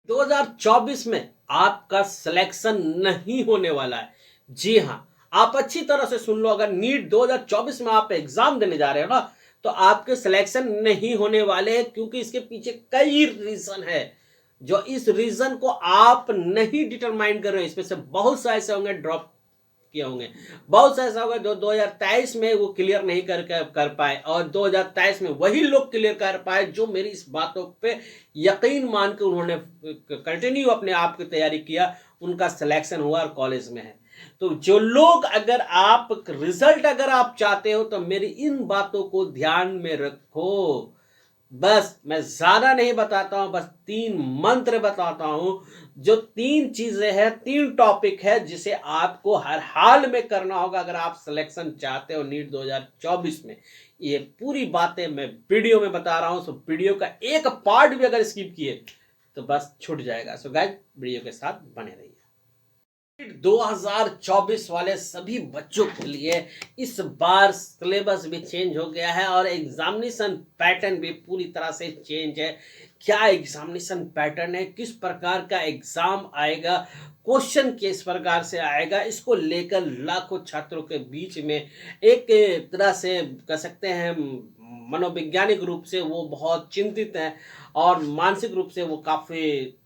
2024 में आपका सिलेक्शन नहीं होने वाला है। जी हाँ, आप अच्छी तरह से सुन लो, अगर नीट 2024 में आप एग्जाम देने जा रहे हो ना, तो आपके सिलेक्शन नहीं होने वाले हैं, क्योंकि इसके पीछे कई रीजन है। जो इस रीजन को आप नहीं डिटरमाइन कर रहे हो, इसमें से बहुत से ऐसे होंगे ड्रॉप किए होंगे, बहुत से ऐसा होगा जो 2023 में वो क्लियर नहीं कर पाए, और 2023 में वही लोग क्लियर कर पाए जो मेरी इस बातों पे यकीन मान के उन्होंने कंटिन्यू अपने आप की तैयारी किया, उनका सिलेक्शन हुआ और कॉलेज में है। तो जो लोग, अगर आप रिजल्ट अगर आप चाहते हो तो मेरी इन बातों को ध्यान में रखो। बस मैं ज्यादा नहीं बताता हूं, बस 3 मंत्र बताता हूं। जो 3 चीजें हैं, 3 टॉपिक है जिसे आपको हर हाल में करना होगा अगर आप सिलेक्शन चाहते हो नीट 2024 में। ये पूरी बातें मैं वीडियो में बता रहा हूं, सो वीडियो का एक पार्ट भी अगर स्किप किए तो बस छूट जाएगा। सो गाइस, वीडियो के साथ बने रहिए। 2024 वाले सभी बच्चों के लिए इस बार सिलेबस भी चेंज हो गया है और एग्जामिनेशन पैटर्न भी पूरी तरह से चेंज है। क्या एग्जामिनेशन पैटर्न है, किस प्रकार का एग्जाम आएगा, क्वेश्चन किस प्रकार से आएगा, इसको लेकर लाखों छात्रों के बीच में एक तरह से कह सकते हैं मनोवैज्ञानिक रूप से वो बहुत चिंतित हैं, और मानसिक रूप से वो काफ़ी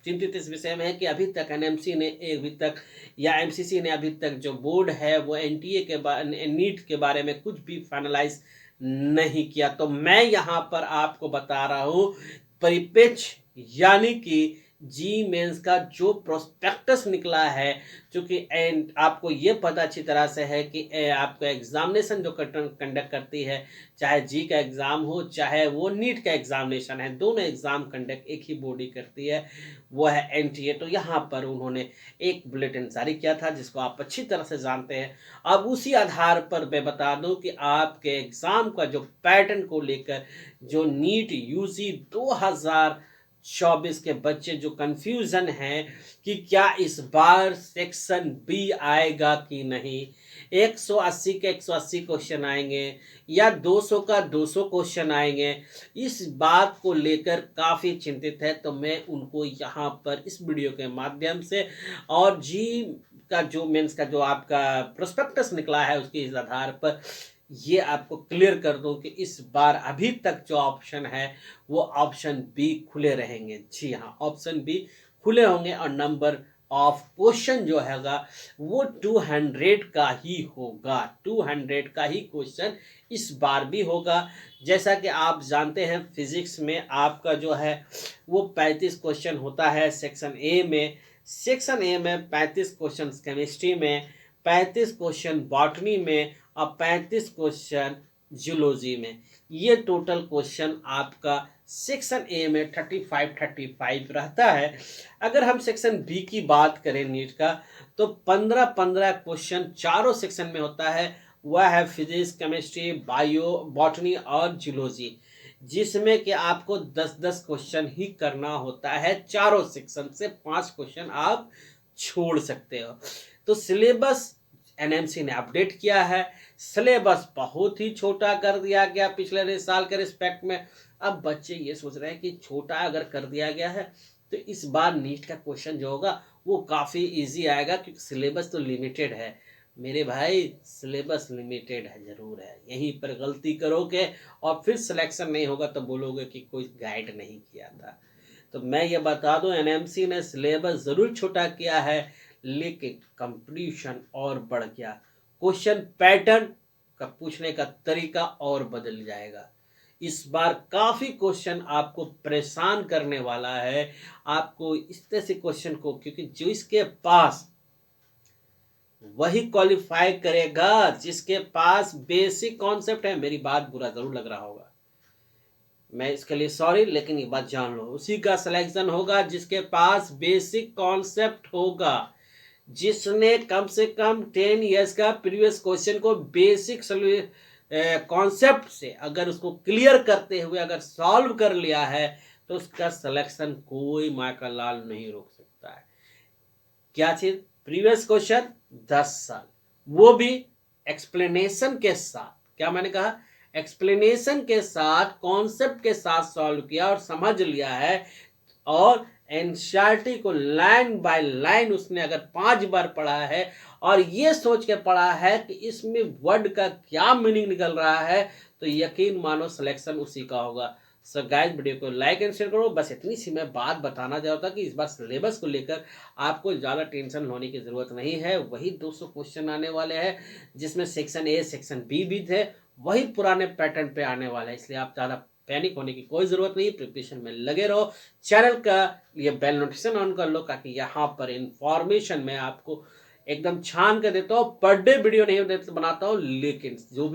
चिंतित इस विषय में है कि अभी तक एनएमसी ने अभी तक या एमसीसी ने अभी तक जो बोर्ड है वो एनटीए के नीट के बारे में कुछ भी फाइनलाइज नहीं किया। तो मैं यहाँ पर आपको बता रहा हूँ परिप्रेक्ष्य, यानी कि जी मेंस का जो प्रोस्पेक्टस निकला है, क्योंकि आपको ये पता अच्छी तरह से है कि आपका एग्जामिनेशन जो कंडक्ट करती है, चाहे जी का एग्ज़ाम हो चाहे वो नीट का एग्जामिनेशन है, दोनों एग्ज़ाम कंडक्ट एक ही बॉडी करती है, वो है एनटीए। तो यहाँ पर उन्होंने एक बुलेटिन जारी किया था जिसको आप अच्छी तरह से जानते हैं। अब उसी आधार पर मैं बता दूं कि आपके एग्ज़ाम का जो पैटर्न को लेकर जो नीट यूजी 2024 के बच्चे जो कंफ्यूजन है कि क्या इस बार सेक्शन बी आएगा कि नहीं, 180 के 180 क्वेश्चन आएंगे या 200 का 200 क्वेश्चन आएंगे, इस बात को लेकर काफ़ी चिंतित है। तो मैं उनको यहाँ पर इस वीडियो के माध्यम से और जी का जो मेंस का जो आपका प्रोस्पेक्टस निकला है उसके इस आधार पर ये आपको क्लियर कर दूं कि इस बार अभी तक जो ऑप्शन है वो ऑप्शन बी खुले रहेंगे। जी हाँ, ऑप्शन बी खुले होंगे और नंबर ऑफ क्वेश्चन जो हैगा वो 200 का ही होगा, 200 का ही क्वेश्चन इस बार भी होगा। जैसा कि आप जानते हैं फिजिक्स में आपका जो है वो 35 क्वेश्चन होता है सेक्शन ए में, सेक्शन ए में 35 क्वेश्चन केमिस्ट्री में, 35 क्वेश्चन बॉटनी में और 35 क्वेश्चन जूलॉजी में। ये टोटल क्वेश्चन आपका सेक्शन ए में 35 रहता है। अगर हम सेक्शन बी की बात करें नीट का, तो 15 क्वेश्चन चारों सेक्शन में होता है। वह है फिजिक्स, केमिस्ट्री, बायो, बॉटनी और जूलॉजी, जिसमें कि आपको 10 क्वेश्चन ही करना होता है चारों सेक्शन से, 5 क्वेश्चन आप छोड़ सकते हो। तो सिलेबस एनएमसी ने अपडेट किया है, सिलेबस बहुत ही छोटा कर दिया गया पिछले साल के रिस्पेक्ट में। अब बच्चे ये सोच रहे हैं कि छोटा अगर कर दिया गया है तो इस बार नीट का क्वेश्चन जो होगा वो काफ़ी इजी आएगा, क्योंकि सिलेबस तो लिमिटेड है। मेरे भाई, सिलेबस लिमिटेड है, ज़रूर है। यहीं पर गलती करोगे और फिर सिलेक्शन नहीं होगा तो बोलोगे कि कोई गाइड नहीं किया था। तो मैं ये बता दूं, एनएमसी ने सिलेबस ज़रूर छोटा किया है, लेकिन कंपटीशन और बढ़ गया, क्वेश्चन पैटर्न का पूछने का तरीका और बदल जाएगा। इस बार काफ़ी क्वेश्चन आपको परेशान करने वाला है, आपको इस तरह से क्वेश्चन को, क्योंकि जो इसके पास वही क्वालिफाई करेगा जिसके पास बेसिक कॉन्सेप्ट है। मेरी बात बुरा जरूर लग रहा होगा, मैं इसके लिए सॉरी, लेकिन ये बात जान लो, उसी का सिलेक्शन होगा जिसके पास बेसिक कॉन्सेप्ट होगा, जिसने कम से कम 10 इयर्स का प्रीवियस क्वेश्चन को बेसिक कॉन्सेप्ट से अगर उसको क्लियर करते हुए अगर सॉल्व कर लिया है तो उसका सिलेक्शन कोई माँ का लाल नहीं रोक सकता है। क्या चीज? प्रीवियस क्वेश्चन 10 साल, वो भी एक्सप्लेनेशन के साथ। क्या मैंने कहा? एक्सप्लेनेशन के साथ, कॉन्सेप्ट के साथ सॉल्व किया और समझ लिया है, और एनसीईआरटी को लाइन बाय लाइन उसने अगर 5 बार पढ़ा है और ये सोच के पढ़ा है कि इसमें वर्ड का क्या मीनिंग निकल रहा है, तो यकीन मानो सिलेक्शन उसी का होगा। सो गाइस, वीडियो को लाइक एंड शेयर करो। बस इतनी सी मैं बात बताना चाहता कि इस बार सिलेबस को लेकर आपको ज़्यादा टेंशन होने की ज़रूरत नहीं है। वही 200 क्वेश्चन आने वाले हैं, जिसमें सेक्शन ए सेक्शन बी भी थे, वही पुराने पैटर्न पे आने वाला है। इसलिए आप ज़्यादा पैनिक होने की कोई ज़रूरत नहीं, प्रिपरेशन में लगे रहो। चैनल का ये बेल नोटिफिकेशन ऑन कर लो, ताकि यहाँ पर इंफॉर्मेशन मैं आपको एकदम छान कर देता हूँ। पर डे वीडियो नहीं बनाता हूँ, लेकिन जो भी